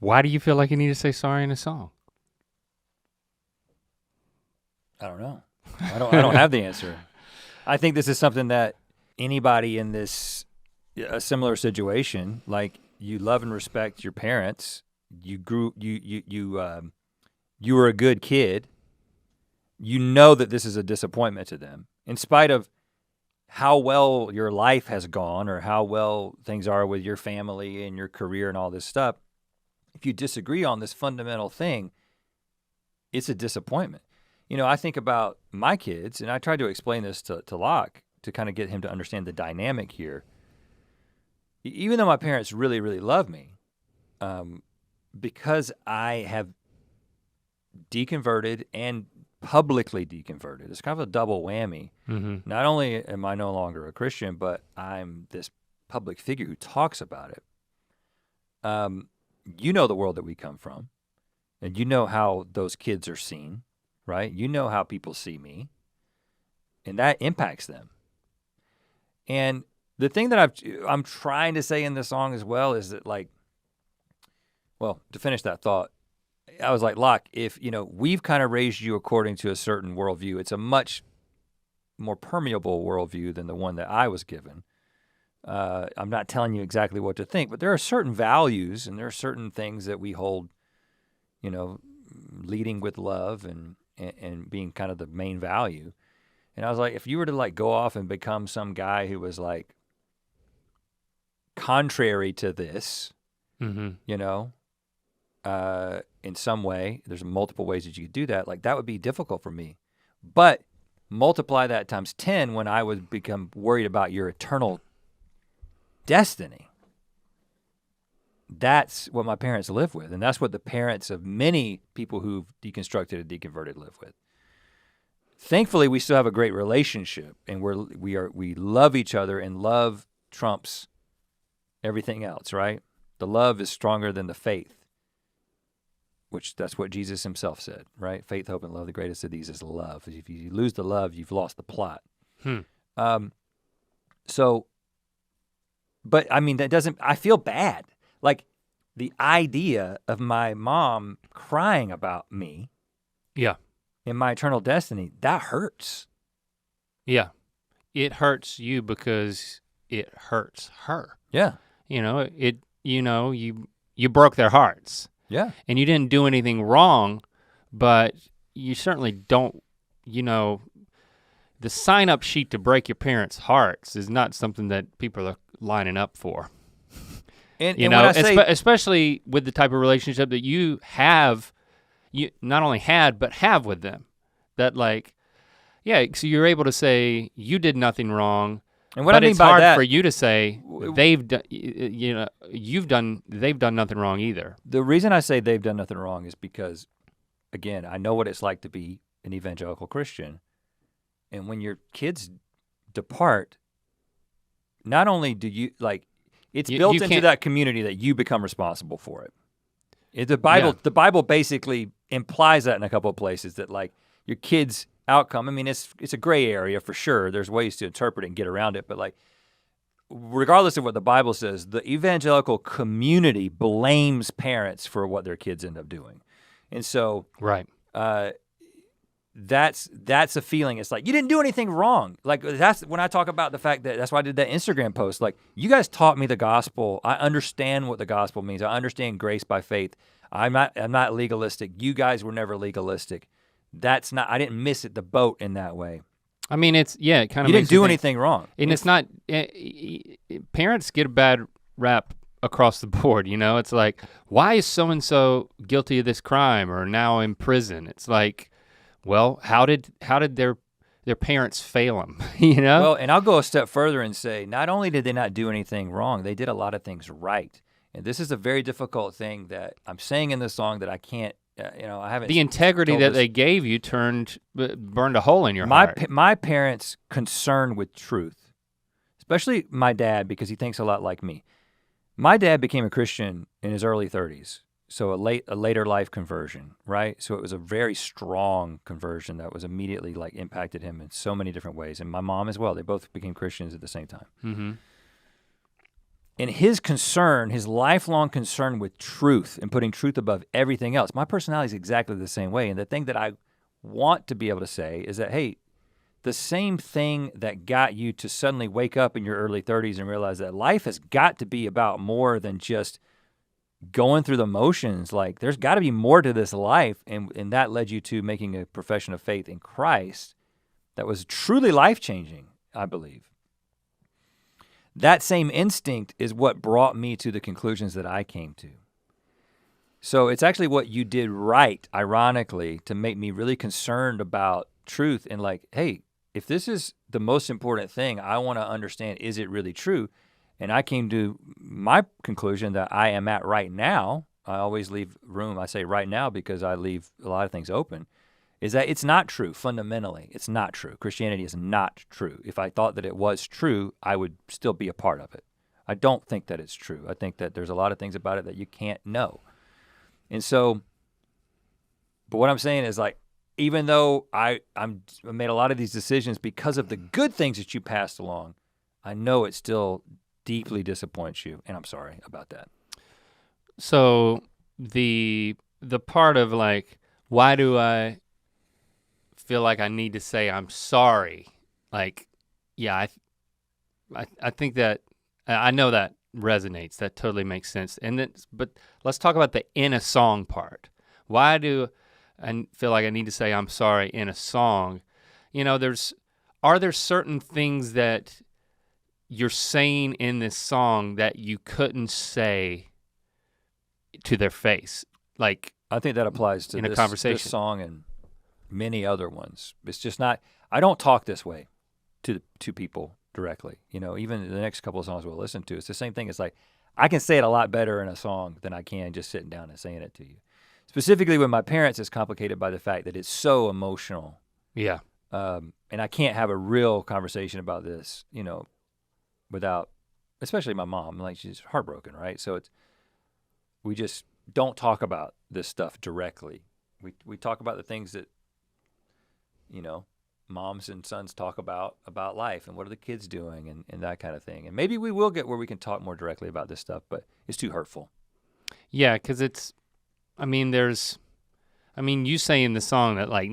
Why do you feel like you need to say sorry in a song? I don't know. I don't have the answer. I think this is something that anybody in a similar situation, like you love and respect your parents, you were a good kid, you know that this is a disappointment to them. In spite of how well your life has gone or how well things are with your family and your career and all this stuff, if you disagree on this fundamental thing, it's a disappointment. You know, I think about my kids, and I tried to explain this to Locke to kind of get him to understand the dynamic here. Even though my parents really, really love me, because I have deconverted and publicly deconverted, it's kind of a double whammy. Mm-hmm. Not only am I no longer a Christian, but I'm this public figure who talks about it. You know the world that we come from, and you know how those kids are seen, right? You know how people see me, and that impacts them. And the thing that I'm trying to say in this song as well is that, like, well, to finish that thought, I was like, Locke, if, you know, we've kind of raised you according to a certain worldview, it's a much more permeable worldview than the one that I was given. I'm not telling you exactly what to think, but there are certain values and there are certain things that we hold, you know, leading with love and being kind of the main value. And I was like, if you were to like go off and become some guy who was like contrary to this, you know, in some way, there's multiple ways that you could do that. Like that would be difficult for me. But multiply that times 10 when I would become worried about your eternal destiny. That's what my parents live with. And that's what the parents of many people who've deconstructed and deconverted live with. Thankfully, we still have a great relationship and we love each other, and love trumps everything else, right? The love is stronger than the faith, which that's what Jesus himself said, right? Faith, hope, and love, the greatest of these is love. If you lose the love, you've lost the plot. But I mean, I feel bad. Like the idea of my mom crying about me. Yeah. In my eternal destiny, that hurts. Yeah. It hurts you because it hurts her. Yeah. You know, you broke their hearts. Yeah. And you didn't do anything wrong, but you certainly don't, you know, the sign-up sheet to break your parents' hearts is not something that people are lining up for. And you know, especially with the type of relationship that you have, you not only had, but have with them. That like, yeah, so you're able to say you did nothing wrong. And what I mean it's by hard that, for you to say they've done, you know, they've done nothing wrong either. The reason I say they've done nothing wrong is because, again, I know what it's like to be an evangelical Christian. And when your kids depart, not only do you, like, it's built into that community that you become responsible for it. The Bible basically implies that in a couple of places, that like your kids' outcome, I mean, it's a gray area for sure. There's ways to interpret it and get around it, but like, regardless of what the Bible says, the evangelical community blames parents for what their kids end up doing. And so right. That's a feeling. It's like, you didn't do anything wrong. Like that's when I talk about the fact that's why I did that Instagram post. Like, you guys taught me the gospel. I understand what the gospel means. I understand grace by faith. I'm not legalistic. You guys were never legalistic. I didn't miss the boat in that way. I mean, it kind of. You didn't do anything wrong. And it's not, parents get a bad rap across the board, you know? It's like, why is so-and-so guilty of this crime or now in prison? It's like, well, how did their parents fail them, you know? Well, and I'll go a step further and say, not only did they not do anything wrong, they did a lot of things right. And this is a very difficult thing that I'm saying in this song that I can't, I haven't. The integrity that they gave you burned a hole in your heart. My parents' concern with truth, especially my dad, because he thinks a lot like me. My dad became a Christian in his early 30s. So a later life conversion, right? So it was a very strong conversion that was immediately like impacted him in so many different ways. And my mom as well, they both became Christians at the same time. Mm-hmm. And his concern, his lifelong concern with truth and putting truth above everything else, my personality is exactly the same way. And the thing that I want to be able to say is that, hey, the same thing that got you to suddenly wake up in your early 30s and realize that life has got to be about more than just going through the motions. Like, there's got to be more to this life, and that led you to making a profession of faith in Christ that was truly life-changing, I believe. That same instinct is what brought me to the conclusions that I came to. So it's actually what you did right, ironically, to make me really concerned about truth and like, hey, if this is the most important thing, I want to understand, is it really true? And I came to my conclusion that I am at right now. I always leave room, I say right now because I leave a lot of things open, is that it's not true fundamentally. It's not true. Christianity is not true. If I thought that it was true, I would still be a part of it. I don't think that it's true. I think that there's a lot of things about it that you can't know. And so, but what I'm saying is like, even though I made a lot of these decisions because of the good things that you passed along, I know it still deeply disappoints you, and I'm sorry about that. So the part of like, why do I feel like I need to say I'm sorry? Like, yeah, I think that, I know that resonates. That totally makes sense. And then, but let's talk about the in a song part. Why do I feel like I need to say I'm sorry in a song? You know, are there certain things that you're saying in this song that you couldn't say to their face? Like, I think that applies to in a conversation. This song and many other ones. It's just not, I don't talk this way to people directly. You know, even the next couple of songs we'll listen to, it's the same thing. It's like, I can say it a lot better in a song than I can just sitting down and saying it to you. Specifically with my parents, it's complicated by the fact that it's so emotional. Yeah. And I can't have a real conversation about this, you know, without, especially my mom, like she's heartbroken, right? So we just don't talk about this stuff directly. We talk about the things that, you know, moms and sons talk about life and what are the kids doing and that kind of thing. And maybe we will get where we can talk more directly about this stuff, but it's too hurtful. Yeah, because you say in the song that like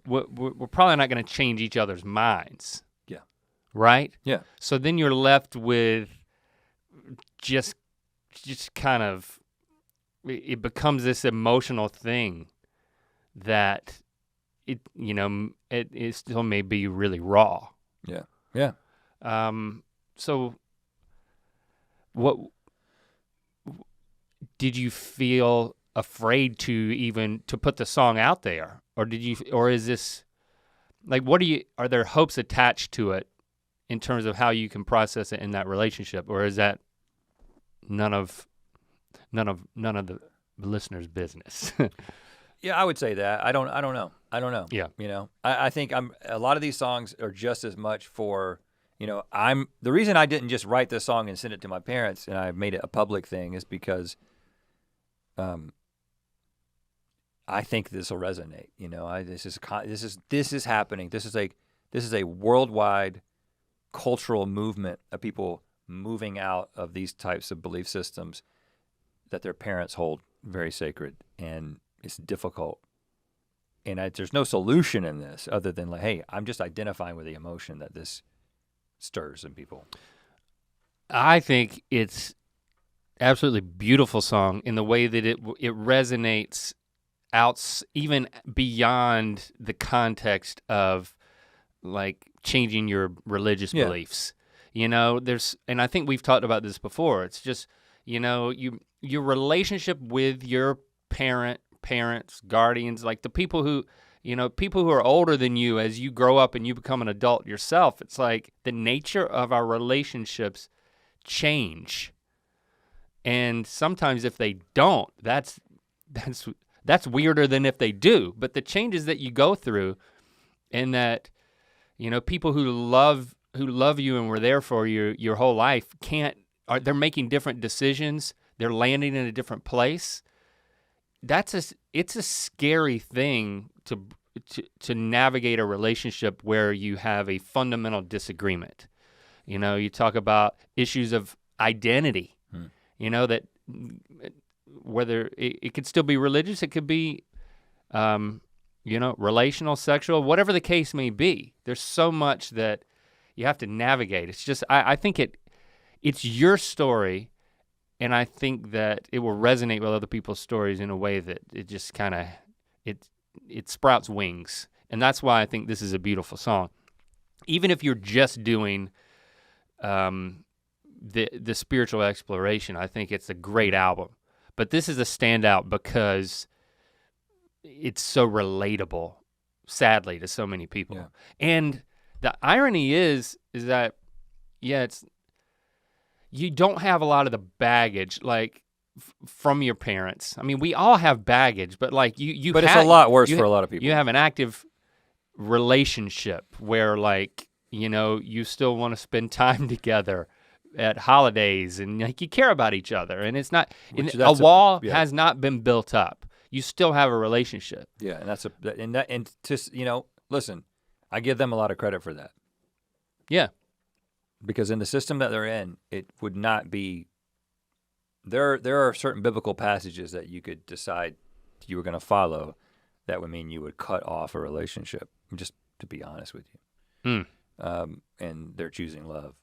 we're probably not going to change each other's minds. Yeah. Right? Yeah. So then you're left with just kind of, it becomes this emotional thing that it still may be really raw. Yeah. Yeah. So what did you feel afraid to put the song out there? Or is this like, are there hopes attached to it in terms of how you can process it in that relationship? Or is that none of the listener's business? Yeah, I would say that. I don't know. Yeah. You know, I think a lot of these songs are just as much for, you know, the reason I didn't just write this song and send it to my parents and I made it a public thing is because I think this will resonate. You know, this is happening. This is a worldwide cultural movement of people moving out of these types of belief systems that their parents hold very sacred, and it's difficult. And there's no solution in this other than like, hey, I'm just identifying with the emotion that this stirs in people. I think it's absolutely beautiful song in the way that it resonates out even beyond the context of like changing your religious beliefs. You know, and I think we've talked about this before. It's just, you know, your relationship with your parents, guardians, like the people who are older than you as you grow up and you become an adult yourself. It's like the nature of our relationships change. And sometimes if they don't, that's weirder than if they do. But the changes that you go through, and that, you know, people who love you and were there for you your whole life they're making different decisions. They're landing in a different place. It's a scary thing to navigate a relationship where you have a fundamental disagreement. You know, you talk about issues of identity. You know, that whether it could still be religious, it could be, you know, relational, sexual, whatever the case may be. There's so much that you have to navigate. It's just, I think it's your story, and I think that it will resonate with other people's stories in a way that it just kind of, it sprouts wings. And that's why I think this is a beautiful song. Even if you're just doing the spiritual exploration, I think it's a great album. But this is a standout because it's so relatable, sadly, to so many people. Yeah. And the irony is that, yeah, you don't have a lot of the baggage, like, from your parents. I mean, we all have baggage, but like you But it's a lot worse for a lot of people. You have an active relationship where, like, you know, you still want to spend time together at holidays, and like you care about each other, and it's not, a wall has not been built up. You still have a relationship. Yeah, and just, you know, listen, I give them a lot of credit for that. Yeah. Because in the system that they're in, it would not be, there are certain biblical passages that you could decide you were gonna follow that would mean you would cut off a relationship, just to be honest with you. And they're choosing love.